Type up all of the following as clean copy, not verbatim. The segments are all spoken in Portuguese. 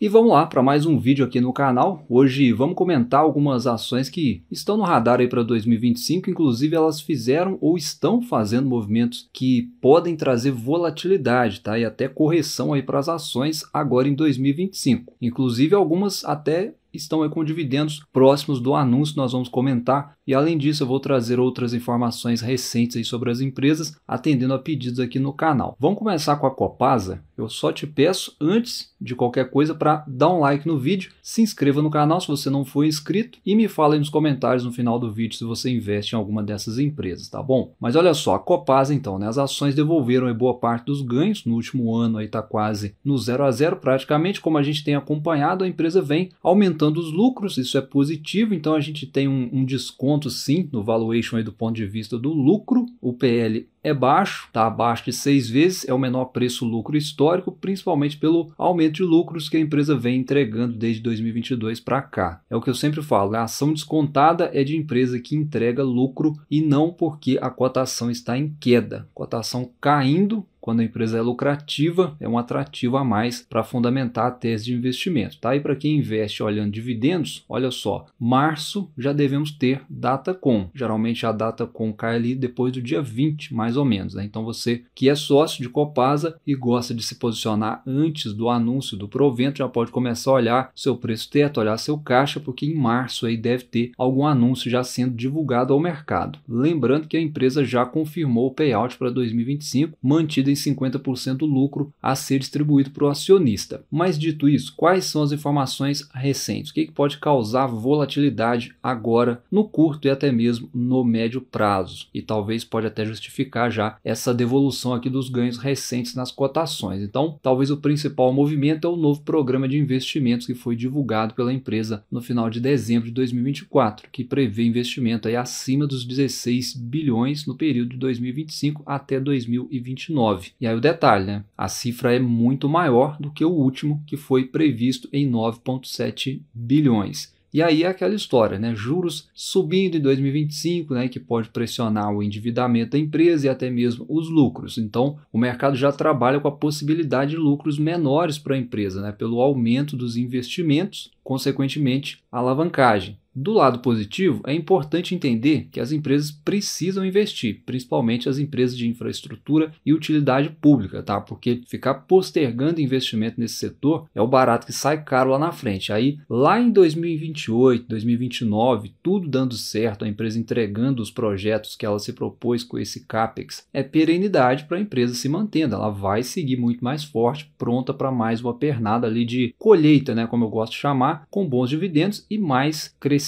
E vamos lá para mais um vídeo aqui no canal. Hoje vamos comentar algumas ações que estão no radar aí para 2025, inclusive elas fizeram ou estão fazendo movimentos que podem trazer volatilidade, tá? E até correção aí para as ações agora em 2025. Inclusive algumas até estão aí com dividendos próximos do anúncio, nós vamos comentar. E além disso eu vou trazer outras informações recentes aí sobre as empresas, atendendo a pedidos aqui no canal. Vamos começar com a Copasa. Eu só te peço, antes de qualquer coisa, para dar um like no vídeo, se inscreva no canal se você não for inscrito e me fala aí nos comentários no final do vídeo se você investe em alguma dessas empresas, tá bom? Mas olha só, a Copasa então, né? As ações devolveram aí boa parte dos ganhos, no último ano aí tá quase no 0 a 0 praticamente, como a gente tem acompanhado, a empresa vem aumentando os lucros, isso é positivo, então a gente tem um desconto sim no valuation aí do ponto de vista do lucro, o PL é baixo, está abaixo de 6 vezes, é o menor preço-lucro histórico, principalmente pelo aumento de lucros que a empresa vem entregando desde 2022 para cá. É o que eu sempre falo, a ação descontada é de empresa que entrega lucro e não porque a cotação está em queda. Cotação caindo, quando a empresa é lucrativa, é um atrativo a mais para fundamentar a tese de investimento. Tá? E para quem investe olhando dividendos, olha só, março já devemos ter Datacom. Geralmente a Datacom cai ali depois do dia 20, mais ou menos. Né? Então você que é sócio de Copasa e gosta de se posicionar antes do anúncio do provento, já pode começar a olhar seu preço teto, olhar seu caixa, porque em março aí deve ter algum anúncio já sendo divulgado ao mercado. Lembrando que a empresa já confirmou o payout para 2025, mantido em 50% do lucro a ser distribuído para o acionista. Mas dito isso, quais são as informações recentes? O que pode causar volatilidade agora no curto e até mesmo no médio prazo? E talvez pode até justificar já essa devolução aqui dos ganhos recentes nas cotações. Então, talvez o principal movimento é o novo programa de investimentos que foi divulgado pela empresa no final de dezembro de 2024, que prevê investimento aí acima dos 16 bilhões no período de 2025 até 2029. E aí o detalhe, né? A cifra é muito maior do que o último, que foi previsto em 9,7 bilhões. E aí é aquela história, né? Juros subindo em 2025, né? Que pode pressionar o endividamento da empresa e até mesmo os lucros. Então, o mercado já trabalha com a possibilidade de lucros menores para a empresa, né? Pelo aumento dos investimentos, consequentemente, a alavancagem. Do lado positivo, é importante entender que as empresas precisam investir, principalmente as empresas de infraestrutura e utilidade pública, tá? Porque ficar postergando investimento nesse setor é o barato que sai caro lá na frente. Aí, lá em 2028, 2029, tudo dando certo, a empresa entregando os projetos que ela se propôs com esse CAPEX, é perenidade para a empresa se mantendo. Ela vai seguir muito mais forte, pronta para mais uma pernada ali de colheita, né? Como eu gosto de chamar, com bons dividendos e mais crescimento.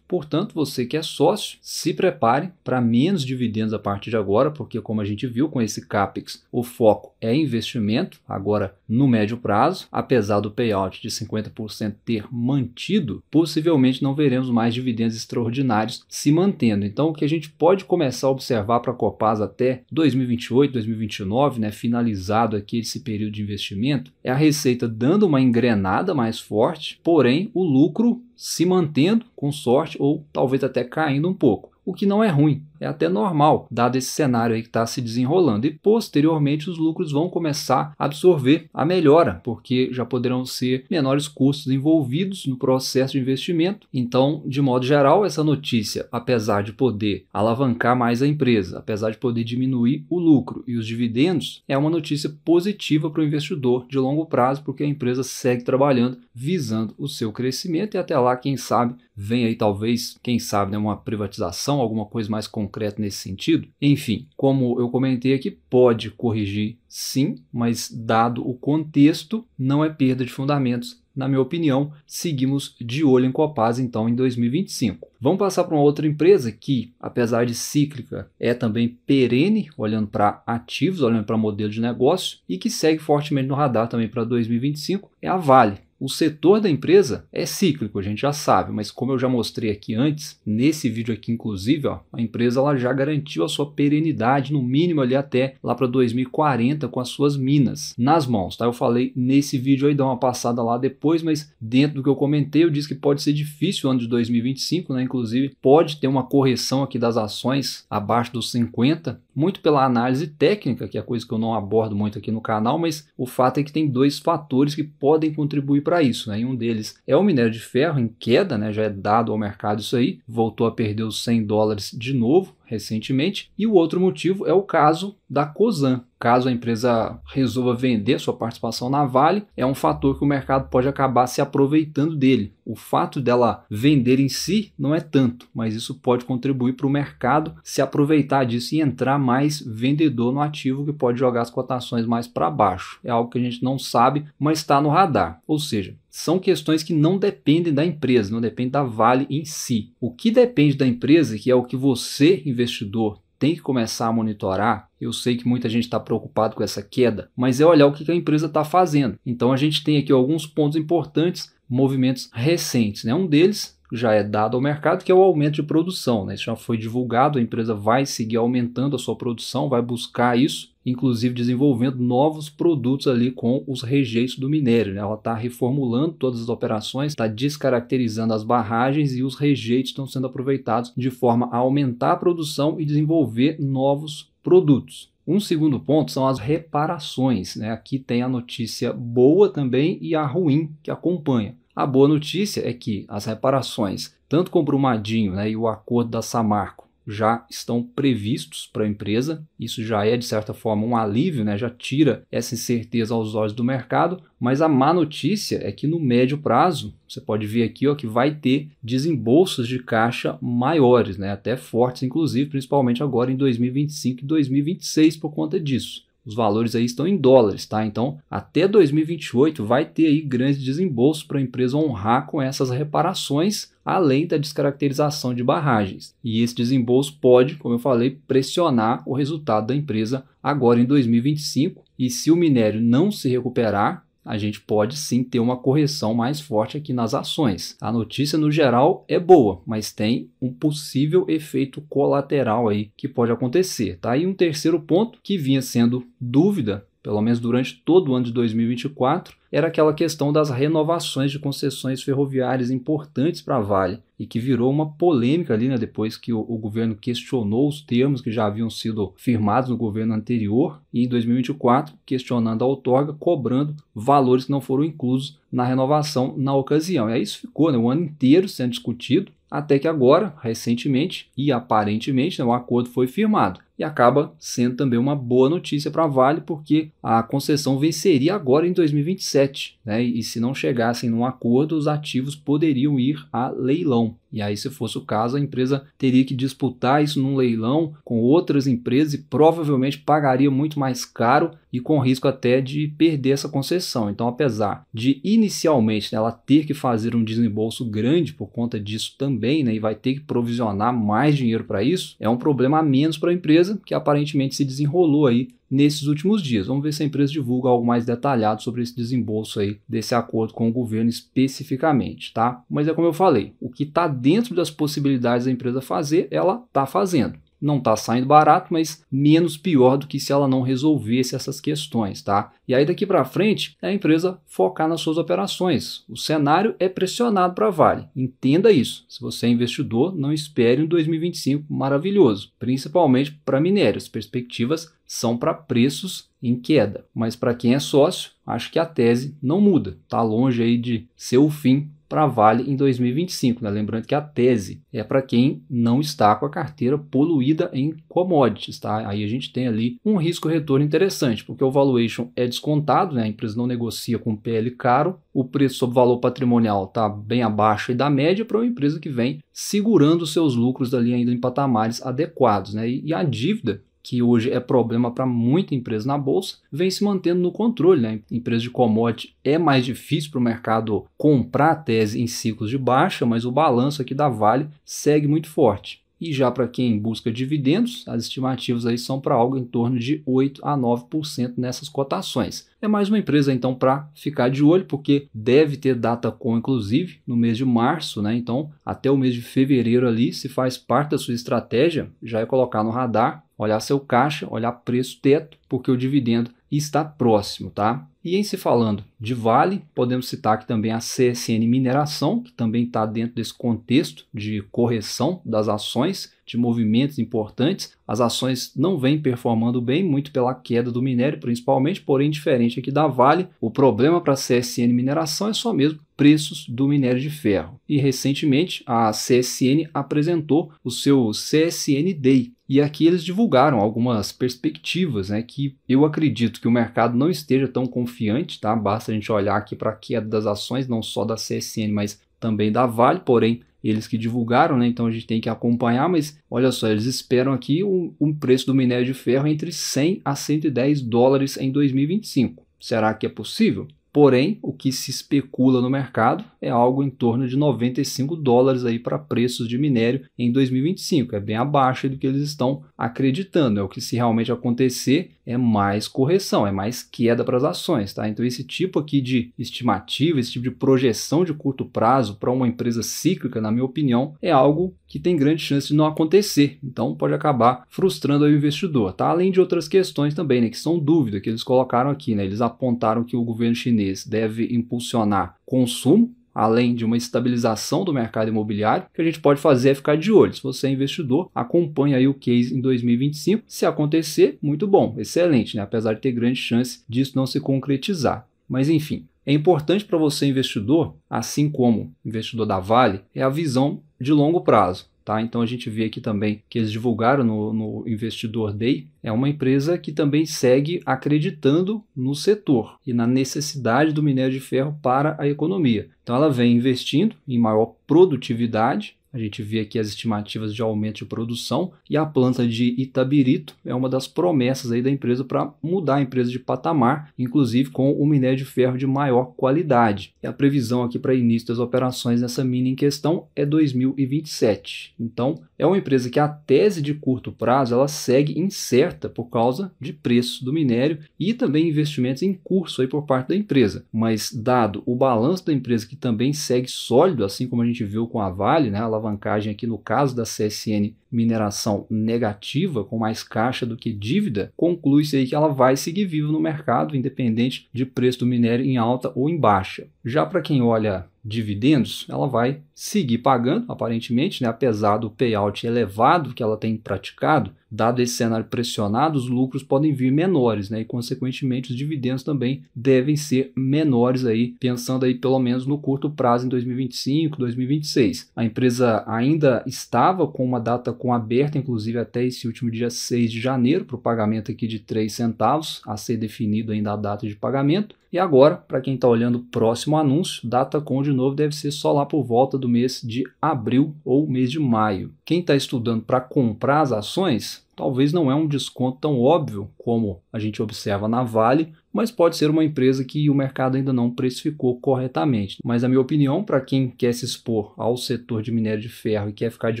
Portanto, você que é sócio, se prepare para menos dividendos a partir de agora, porque como a gente viu com esse CAPEX, o foco é investimento, agora no médio prazo, apesar do payout de 50% ter mantido, possivelmente não veremos mais dividendos extraordinários se mantendo. Então, o que a gente pode começar a observar para a Copasa até 2028, 2029, né, finalizado aqui esse período de investimento, é a receita dando uma engrenada mais forte, porém o lucro se mantendo com sorte ou talvez até caindo um pouco, o que não é ruim. É até normal, dado esse cenário aí que está se desenrolando. E posteriormente os lucros vão começar a absorver a melhora, porque já poderão ser menores custos envolvidos no processo de investimento. Então, de modo geral, essa notícia, apesar de poder alavancar mais a empresa, apesar de poder diminuir o lucro e os dividendos, é uma notícia positiva para o investidor de longo prazo, porque a empresa segue trabalhando, visando o seu crescimento e até lá, quem sabe, vem aí talvez, quem sabe, né, uma privatização, alguma coisa mais concreta nesse sentido. Enfim, como eu comentei aqui, pode corrigir sim, mas dado o contexto, não é perda de fundamentos. Na minha opinião, seguimos de olho em Copasa então em 2025. Vamos passar para uma outra empresa que, apesar de cíclica, é também perene, olhando para ativos, olhando para modelo de negócio e que segue fortemente no radar também para 2025, é a Vale. O setor da empresa é cíclico, a gente já sabe, mas como eu já mostrei aqui antes, nesse vídeo aqui inclusive, ó, a empresa ela já garantiu a sua perenidade, no mínimo ali até lá para 2040 com as suas minas nas mãos, tá? Eu falei nesse vídeo aí, dá uma passada lá depois, mas dentro do que eu comentei, eu disse que pode ser difícil o ano de 2025, né? Inclusive pode ter uma correção aqui das ações abaixo dos 50, muito pela análise técnica, que é coisa que eu não abordo muito aqui no canal, mas o fato é que tem dois fatores que podem contribuir para isso, né? E um deles é o minério de ferro em queda, né? Já é dado ao mercado isso aí, voltou a perder os $100 de novo recentemente, e o outro motivo é o caso da Cosan. Caso a empresa resolva vender sua participação na Vale, é um fator que o mercado pode acabar se aproveitando dele. O fato dela vender em si não é tanto, mas isso pode contribuir para o mercado se aproveitar disso e entrar mais vendedor no ativo, que pode jogar as cotações mais para baixo. É algo que a gente não sabe, mas está no radar. Ou seja, são questões que não dependem da empresa, não dependem da Vale em si. O que depende da empresa, que é o que você, investidor, tem que começar a monitorar. Eu sei que muita gente está preocupado com essa queda, mas é olhar o que a empresa está fazendo. Então a gente tem aqui alguns pontos importantes, movimentos recentes, né? Um deles já é dado ao mercado, que é o aumento de produção, né? Isso já foi divulgado, a empresa vai seguir aumentando a sua produção, vai buscar isso, inclusive desenvolvendo novos produtos ali com os rejeitos do minério, né? Ela está reformulando todas as operações, está descaracterizando as barragens e os rejeitos estão sendo aproveitados de forma a aumentar a produção e desenvolver novos produtos. Um segundo ponto são as reparações, né? Aqui tem a notícia boa também e a ruim que acompanha. A boa notícia é que as reparações, tanto com o Brumadinho, né, e o acordo da Samarco, já estão previstos para a empresa. Isso já é, de certa forma, um alívio, né? Já tira essa incerteza aos olhos do mercado. Mas a má notícia é que no médio prazo, você pode ver aqui, ó, que vai ter desembolsos de caixa maiores, né? Até fortes, inclusive, principalmente agora em 2025 e 2026 por conta disso. Os valores aí estão em dólares, tá? Então, até 2028 vai ter aí grandes desembolsos para a empresa honrar com essas reparações, além da descaracterização de barragens. E esse desembolso pode, como eu falei, pressionar o resultado da empresa agora em 2025. E se o minério não se recuperar, a gente pode sim ter uma correção mais forte aqui nas ações. A notícia no geral é boa, mas tem um possível efeito colateral aí que pode acontecer, tá? E um terceiro ponto que vinha sendo dúvida, pelo menos durante todo o ano de 2024, era aquela questão das renovações de concessões ferroviárias importantes para a Vale e que virou uma polêmica ali, né, depois que o governo questionou os termos que já haviam sido firmados no governo anterior e em 2024 questionando a outorga, cobrando valores que não foram inclusos na renovação na ocasião. E aí isso ficou, né, o ano inteiro sendo discutido, até que agora, recentemente e aparentemente, né, o acordo foi firmado. E acaba sendo também uma boa notícia para a Vale, porque a concessão venceria agora em 2027, né? E se não chegassem num acordo, os ativos poderiam ir a leilão. E aí, se fosse o caso, a empresa teria que disputar isso num leilão com outras empresas e provavelmente pagaria muito mais caro e com risco até de perder essa concessão. Então, apesar de inicialmente, né, ela ter que fazer um desembolso grande por conta disso também, né, e vai ter que provisionar mais dinheiro para isso, é um problema a menos para a empresa, que aparentemente se desenrolou aí nesses últimos dias. Vamos ver se a empresa divulga algo mais detalhado sobre esse desembolso aí, desse acordo com o governo especificamente, tá? Mas é como eu falei, o que está dentro das possibilidades da empresa fazer, ela está fazendo. Não está saindo barato, mas menos pior do que se ela não resolvesse essas questões, tá? E aí daqui para frente é a empresa focar nas suas operações. O cenário é pressionado para a Vale. Entenda isso. Se você é investidor, não espere um 2025 maravilhoso, principalmente para minério. As perspectivas são para preços em queda, mas para quem é sócio, acho que a tese não muda. Está longe aí de ser o fim para a Vale em 2025, né? Lembrando que a tese é para quem não está com a carteira poluída em commodities, tá? Aí a gente tem ali um risco-retorno interessante, porque o valuation é descontado, né? A empresa não negocia com PL caro, o preço sobre valor patrimonial está bem abaixo da média para uma empresa que vem segurando seus lucros ali ainda em patamares adequados, né? E a dívida, que hoje é problema para muita empresa na bolsa, vem se mantendo no controle, né? Empresa de commodity é mais difícil para o mercado comprar a tese em ciclos de baixa, mas o balanço aqui da Vale segue muito forte. E já para quem busca dividendos, as estimativas aí são para algo em torno de 8 a 9% nessas cotações. É mais uma empresa então para ficar de olho, porque deve ter data com inclusive no mês de março, né? Então até o mês de fevereiro ali, se faz parte da sua estratégia, já é colocar no radar, olhar seu caixa, olhar preço teto, porque o dividendo está próximo, tá? E em se falando de Vale, podemos citar aqui também a CSN Mineração, que também está dentro desse contexto de correção das ações, de movimentos importantes. As ações não vêm performando bem, muito pela queda do minério principalmente, porém diferente aqui da Vale, o problema para a CSN Mineração é só mesmo preços do minério de ferro. E recentemente a CSN apresentou o seu CSN Day. E aqui eles divulgaram algumas perspectivas, né, que eu acredito que o mercado não esteja tão confiante, tá? Basta a gente olhar aqui para a queda das ações, não só da CSN, mas também da Vale, porém eles que divulgaram, né? Então a gente tem que acompanhar, mas olha só, eles esperam aqui um preço do minério de ferro entre 100 a 110 dólares em 2025. Será que é possível? Porém, o que se especula no mercado é algo em torno de 95 dólares aí para preços de minério em 2025. É bem abaixo do que eles estão acreditando. É o que, se realmente acontecer, é mais correção, é mais queda para as ações, tá? Então esse tipo aqui de estimativa, esse tipo de projeção de curto prazo para uma empresa cíclica, na minha opinião, é algo que tem grande chance de não acontecer. Então pode acabar frustrando aí o investidor, tá? Além de outras questões também, né, que são dúvidas que eles colocaram aqui, né? Eles apontaram que o governo chinês deve impulsionar consumo, além de uma estabilização do mercado imobiliário. O que a gente pode fazer é ficar de olho. Se você é investidor, acompanhe aí o case em 2025. Se acontecer, muito bom, excelente, né? Apesar de ter grande chance disso não se concretizar. Mas enfim, é importante para você, investidor, assim como investidor da Vale, é a visão de longo prazo. Tá? Então a gente vê aqui também que eles divulgaram no Investidor Day, é uma empresa que também segue acreditando no setor e na necessidade do minério de ferro para a economia. Então ela vem investindo em maior produtividade. A gente vê aqui as estimativas de aumento de produção e a planta de Itabirito é uma das promessas aí da empresa para mudar a empresa de patamar, inclusive com o minério de ferro de maior qualidade. E a previsão aqui para início das operações nessa mina em questão é 2027. Então é uma empresa que a tese de curto prazo ela segue incerta por causa de preço do minério e também investimentos em curso aí por parte da empresa. Mas dado o balanço da empresa que também segue sólido, assim como a gente viu com a Vale, né, a alavancagem aqui no caso da CSN Mineração negativa, com mais caixa do que dívida, conclui-se aí que ela vai seguir viva no mercado, independente de preço do minério em alta ou em baixa. Já para quem olha dividendos, ela vai seguir pagando, aparentemente, né? Apesar do payout elevado que ela tem praticado, dado esse cenário pressionado, os lucros podem vir menores, né? E consequentemente os dividendos também devem ser menores aí, pensando aí pelo menos no curto prazo em 2025, 2026. A empresa ainda estava com uma data com aberta, inclusive até esse último dia 6 de janeiro, para o pagamento aqui de 3 centavos, a ser definido ainda a data de pagamento. E agora, para quem está olhando o próximo anúncio, data com de novo deve ser só lá por volta do mês de abril ou mês de maio. Quem está estudando para comprar as ações, talvez não é um desconto tão óbvio como a gente observa na Vale, mas pode ser uma empresa que o mercado ainda não precificou corretamente. Mas a minha opinião, para quem quer se expor ao setor de minério de ferro e quer ficar de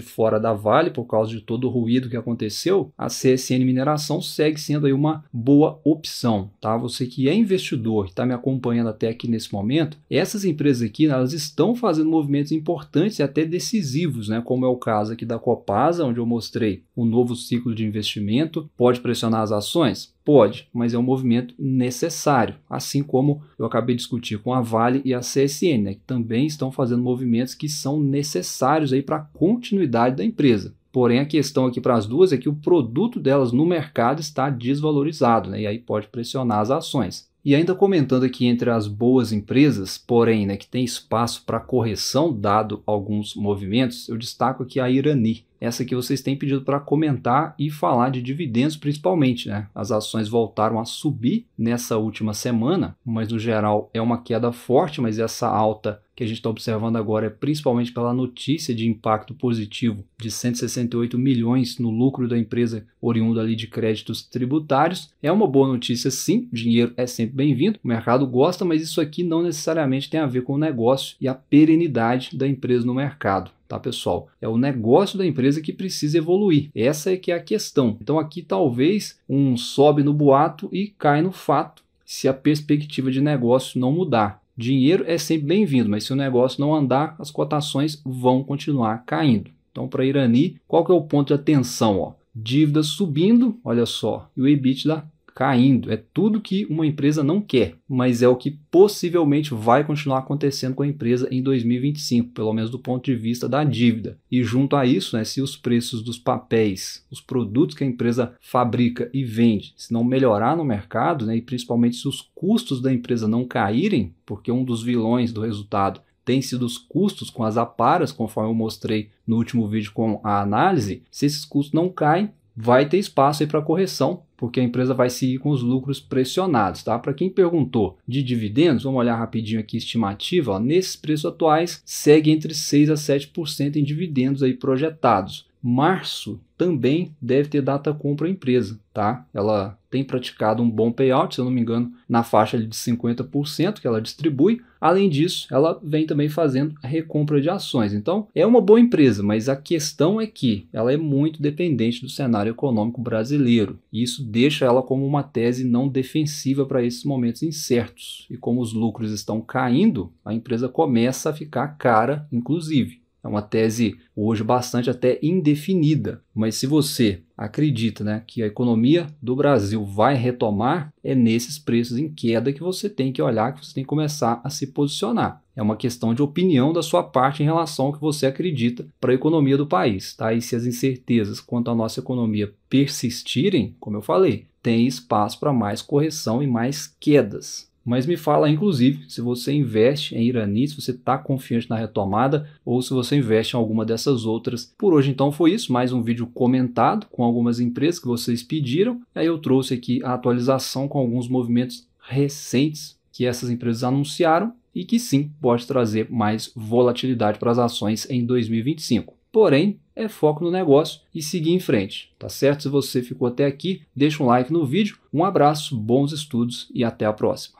fora da Vale por causa de todo o ruído que aconteceu, a CSN Mineração segue sendo aí uma boa opção, tá? Você que é investidor, que está me acompanhando até aqui nesse momento, essas empresas aqui, elas estão fazendo movimentos importantes e até decisivos, né? Como é o caso aqui da Copasa, onde eu mostrei um novo ciclo de investimento. Pode pressionar as ações? Pode, mas é um movimento necessário, assim como eu acabei de discutir com a Vale e a CSN, né, que também estão fazendo movimentos que são necessários aí para a continuidade da empresa. Porém, a questão aqui para as duas é que o produto delas no mercado está desvalorizado, né, e aí pode pressionar as ações. E ainda comentando aqui entre as boas empresas, porém, né, que tem espaço para correção dado alguns movimentos, eu destaco aqui a Irani. Essa que vocês têm pedido para comentar e falar de dividendos principalmente, né? As ações voltaram a subir nessa última semana, mas no geral é uma queda forte, mas essa alta que a gente está observando agora é principalmente pela notícia de impacto positivo de 168 milhões no lucro da empresa oriundo ali de créditos tributários. É uma boa notícia sim, dinheiro é sempre bem-vindo, o mercado gosta, mas isso aqui não necessariamente tem a ver com o negócio e a perenidade da empresa no mercado. Tá, pessoal? É o negócio da empresa que precisa evoluir. Essa é que é a questão. Então aqui talvez um sobe no boato e cai no fato se a perspectiva de negócio não mudar. Dinheiro é sempre bem-vindo, mas se o negócio não andar, as cotações vão continuar caindo. Então para Irani, qual que é o ponto de atenção? Ó? Dívidas subindo, olha só, e o EBITDA caindo. É tudo que uma empresa não quer, mas é o que possivelmente vai continuar acontecendo com a empresa em 2025, pelo menos do ponto de vista da dívida. E junto a isso, né, se os preços dos papéis, os produtos que a empresa fabrica e vende, se não melhorar no mercado, né, e principalmente se os custos da empresa não caírem, porque um dos vilões do resultado tem sido os custos com as aparas, conforme eu mostrei no último vídeo com a análise, se esses custos não caem, vai ter espaço aí para correção, porque a empresa vai seguir com os lucros pressionados, tá? Para quem perguntou de dividendos, vamos olhar rapidinho aqui a estimativa, ó, nesses preços atuais segue entre 6 a 7% em dividendos aí projetados. Março também deve ter data compra a empresa, tá? Ela tem praticado um bom payout, se eu não me engano, na faixa de 50% que ela distribui. Além disso, ela vem também fazendo a recompra de ações. Então, é uma boa empresa, mas a questão é que ela é muito dependente do cenário econômico brasileiro. E isso deixa ela como uma tese não defensiva para esses momentos incertos. E como os lucros estão caindo, a empresa começa a ficar cara, inclusive. É uma tese hoje bastante até indefinida, mas se você acredita, né, que a economia do Brasil vai retomar, é nesses preços em queda que você tem que olhar, que você tem que começar a se posicionar. É uma questão de opinião da sua parte em relação ao que você acredita para a economia do país, tá? E se as incertezas quanto à nossa economia persistirem, como eu falei, tem espaço para mais correção e mais quedas. Mas me fala, inclusive, se você investe em Irani, se você está confiante na retomada ou se você investe em alguma dessas outras. Por hoje, então, foi isso. Mais um vídeo comentado com algumas empresas que vocês pediram. Aí eu trouxe aqui a atualização com alguns movimentos recentes que essas empresas anunciaram e que sim, pode trazer mais volatilidade para as ações em 2025. Porém, é foco no negócio e seguir em frente, tá certo? Se você ficou até aqui, deixa um like no vídeo. Um abraço, bons estudos e até a próxima.